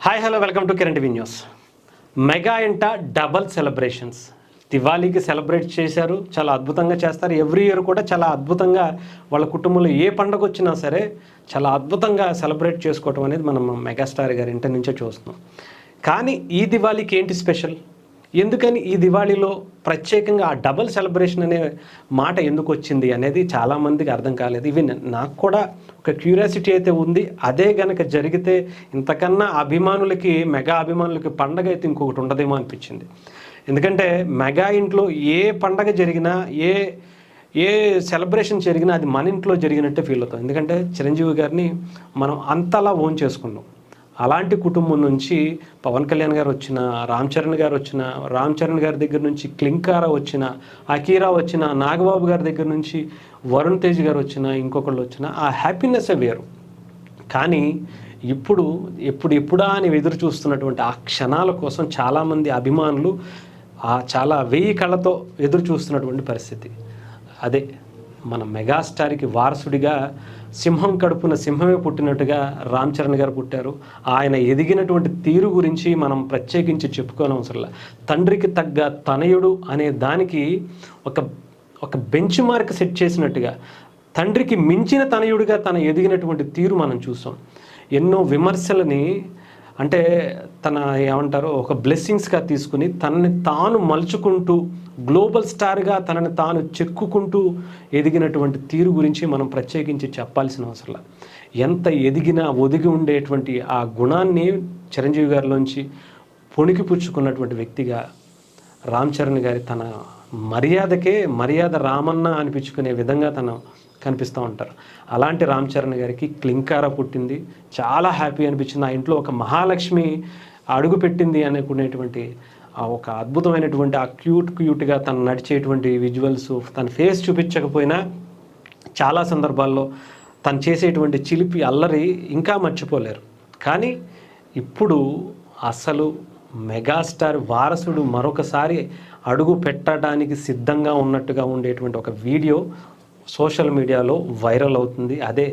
Hi hello welcome to Kiran TV news. Mega ఇంట double celebrations. దివాళీకి celebrate చేశారు, చాలా అద్భుతంగా చేస్తారు. ఎవ్రీ ఇయర్ కూడా చాలా అద్భుతంగా వాళ్ళ కుటుంబంలో ఏ పండుగ వచ్చినా సరే చాలా అద్భుతంగా సెలబ్రేట్ చేసుకోవటం అనేది మనం మెగాస్టార్ గారి ఇంటి నుంచే చూస్తున్నాం. కానీ ఈ దివాళీకి ఏంటి స్పెషల్? ఎందుకని ఈ దివాళీలో ప్రత్యేకంగా ఆ డబల్ సెలబ్రేషన్ అనే మాట ఎందుకు వచ్చింది అనేది చాలామందికి అర్థం కాలేదు. ఈవెన్ నాకు కూడా ఒక క్యూరియాసిటీ అయితే ఉంది. అదే గనక జరిగితే ఇంతకన్నా అభిమానులకి, మెగా అభిమానులకి పండగ అయితే ఇంకొకటి ఉండదేమో అనిపించింది. ఎందుకంటే మెగా ఇంట్లో ఏ పండగ జరిగినా, ఏ సెలబ్రేషన్ జరిగినా అది మన ఇంట్లో జరిగినట్టే ఫీల్ అవుతాం. ఎందుకంటే చిరంజీవి గారిని మనం అంతలా ఓన్ చేసుకున్నాం. అలాంటి కుటుంబం నుంచి పవన్ కళ్యాణ్ గారు వచ్చిన, రామ్ చరణ్ గారు వచ్చిన, రామ్ చరణ్ గారి దగ్గర నుంచి క్లింకారా వచ్చిన, అకీరా వచ్చిన, నాగబాబు గారి దగ్గర నుంచి వరుణ్ తేజ్ గారు వచ్చిన, ఇంకొకళ్ళు వచ్చిన, ఆ హ్యాపీనెస్ వేరు. కానీ ఎప్పుడా అని ఎదురు చూస్తున్నటువంటి ఆ క్షణాల కోసం చాలామంది అభిమానులు చాలా 1000 కళ్ళతో ఎదురు చూస్తున్నటువంటి పరిస్థితి. అదే మన మెగాస్టార్కి వారసుడిగా సింహం కడుపున సింహమే పుట్టినట్టుగా రామ్ చరణ్ గారు పుట్టారు. ఆయన ఎదిగినటువంటి తీరు గురించి మనం ప్రత్యేకించి చెప్పుకోని అవసరంలా. తండ్రికి తగ్గ తనయుడు అనే దానికి ఒక బెంచ్ మార్క్ సెట్ చేసినట్టుగా తండ్రికి మించిన తనయుడిగా తన ఎదిగినటువంటి తీరు మనం చూసాం. ఎన్నో విమర్శలని అంటే ఏమంటారో ఒక బ్లెస్సింగ్స్గా తీసుకుని తనని తాను మలుచుకుంటూ గ్లోబల్ స్టార్గా తనని తాను చెక్కుకుంటూ ఎదిగినటువంటి తీరు గురించి మనం ప్రత్యేకించి చెప్పాల్సిన అవసరం. ఎంత ఎదిగినా ఒదిగి ఉండేటువంటి ఆ గుణాన్ని చిరంజీవి గారిలోంచి పుణికిపుచ్చుకున్నటువంటి వ్యక్తిగా రామ్ చరణ్ గారి తన మర్యాద రామన్న అనిపించుకునే విధంగా తను కనిపిస్తూ ఉంటారు. అలాంటి రామ్ చరణ్ గారికి క్లింకారా పుట్టింది. చాలా హ్యాపీ అనిపించింది. ఆ ఇంట్లో ఒక మహాలక్ష్మి అడుగు పెట్టింది అనుకునేటువంటి ఒక అద్భుతమైనటువంటి ఆ క్యూట్గా తను నడిచేటువంటి విజువల్స్, తన ఫేస్ చూపించకపోయినా చాలా సందర్భాల్లో తను చేసేటువంటి చిలిపి అల్లరి ఇంకా మర్చిపోలేరు. కానీ ఇప్పుడు అసలు మెగాస్టార్ వారసుడు మరొకసారి అడుగు పెట్టడానికి సిద్ధంగా ఉన్నట్టుగా ఉండేటువంటి ఒక వీడియో సోషల్ మీడియాలో వైరల్ అవుతుంది. అదే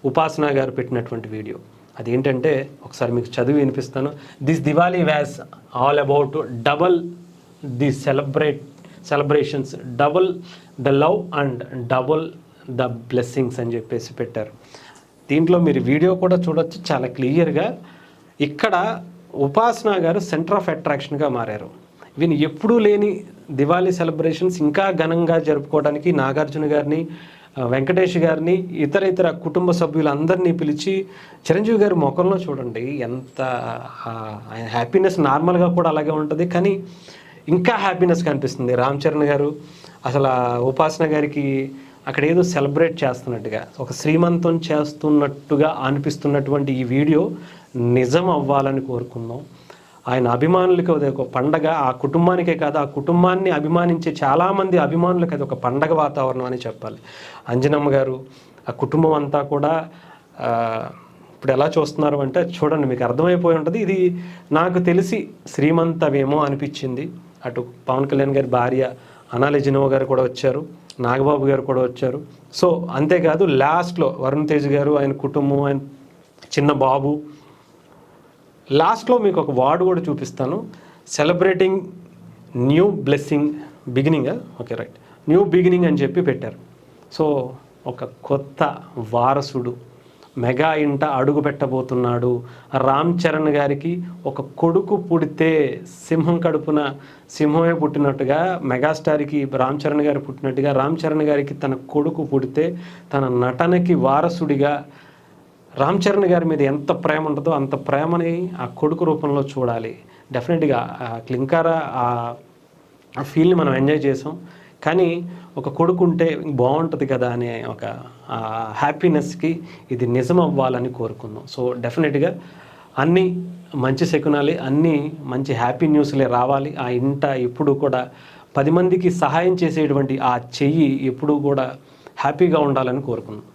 ఉపాసన గారు పెట్టినటువంటి వీడియో. అదేంటంటే ఒకసారి మీకు చదివి వినిపిస్తాను. This Diwali was all about double the celebrations, double the love and double the blessings అని చెప్పేసి పెట్టారు. దీంట్లో మీరు వీడియో కూడా చూడొచ్చు చాలా క్లియర్గా. ఇక్కడ ఉపాసన గారు సెంటర్ ఆఫ్ అట్రాక్షన్గా మారారు. వీని ఎప్పుడూ లేని దివాళీ సెలబ్రేషన్స్ ఇంకా ఘనంగా జరుపుకోవడానికి నాగార్జున గారిని, వెంకటేష్ గారిని, ఇతర కుటుంబ సభ్యులందరినీ పిలిచి చిరంజీవి గారి ముఖంలో చూడండి ఎంత హ్యాపీనెస్. నార్మల్గా కూడా అలాగే ఉంటుంది, కానీ ఇంకా హ్యాపీనెస్ కనిపిస్తుంది. రామ్ చరణ్ గారు అసలు ఉపాసన గారికి అక్కడ ఏదో సెలబ్రేట్ చేస్తున్నట్టుగా, ఒక శ్రీమంతం చేస్తున్నట్టుగా అనిపిస్తున్నటువంటి ఈ వీడియో నిజం అవ్వాలని కోరుకుందాం. ఆయన అభిమానులకి అది ఒక పండగ, ఆ కుటుంబానికే కాదు, ఆ కుటుంబాన్ని అభిమానించే చాలామంది అభిమానులకి అది ఒక పండగ వాతావరణం అని చెప్పాలి. అంజనమ్మ గారు, ఆ కుటుంబం అంతా కూడా ఇప్పుడు ఎలా చూస్తున్నారు అంటే చూడండి, మీకు అర్థమైపోయి ఉంటుంది. ఇది నాకు తెలిసి శ్రీమంతమేమో అనిపించింది. అటు పవన్ కళ్యాణ్ గారి భార్య అనాలి జినో గారు కూడా వచ్చారు, నాగబాబు గారు కూడా వచ్చారు. సో అంతేకాదు లాస్ట్లో వరుణ్ తేజ్ గారు, ఆయన కుటుంబం, ఆయన చిన్న బాబు. లాస్ట్లో మీకు ఒక వర్డ్ కూడా చూపిస్తాను. Celebrating new blessing beginning, okay right, new beginning అని చెప్పి పెట్టారు. సో ఒక కొత్త వారసుడు మెగా ఇంట అడుగు పెట్టబోతున్నాడు. రామ్ చరణ్ గారికి ఒక కొడుకు పుడితే సింహం కడుపున సింహమే పుట్టినట్టుగా మెగాస్టార్కి రామ్ చరణ్ గారు పుట్టినట్టుగా రామ్ చరణ్ గారికి తన కొడుకు పుడితే తన నటనకి వారసుడిగా రామ్ చరణ్ గారి మీద ఎంత ప్రేమ ఉంటుందో అంత ప్రేమని ఆ కొడుకు రూపంలో చూడాలి. డెఫినెట్గా క్లింకారా ఆ ఫీల్ని మనం ఎంజాయ్ చేసాం. కానీ ఒక కొడుకు ఉంటే బాగుంటుంది కదా అనే ఒక హ్యాపీనెస్కి ఇది నిజం అవ్వాలని కోరుకుందాం. సో డెఫినెట్గా అన్నీ మంచి శకునాలే, అన్నీ మంచి హ్యాపీ న్యూస్లే రావాలి. ఆ ఇంట ఎప్పుడు కూడా 10 మందికి సహాయం చేసేటువంటి ఆ చెయ్యి ఎప్పుడూ కూడా హ్యాపీగా ఉండాలని కోరుకుందాం.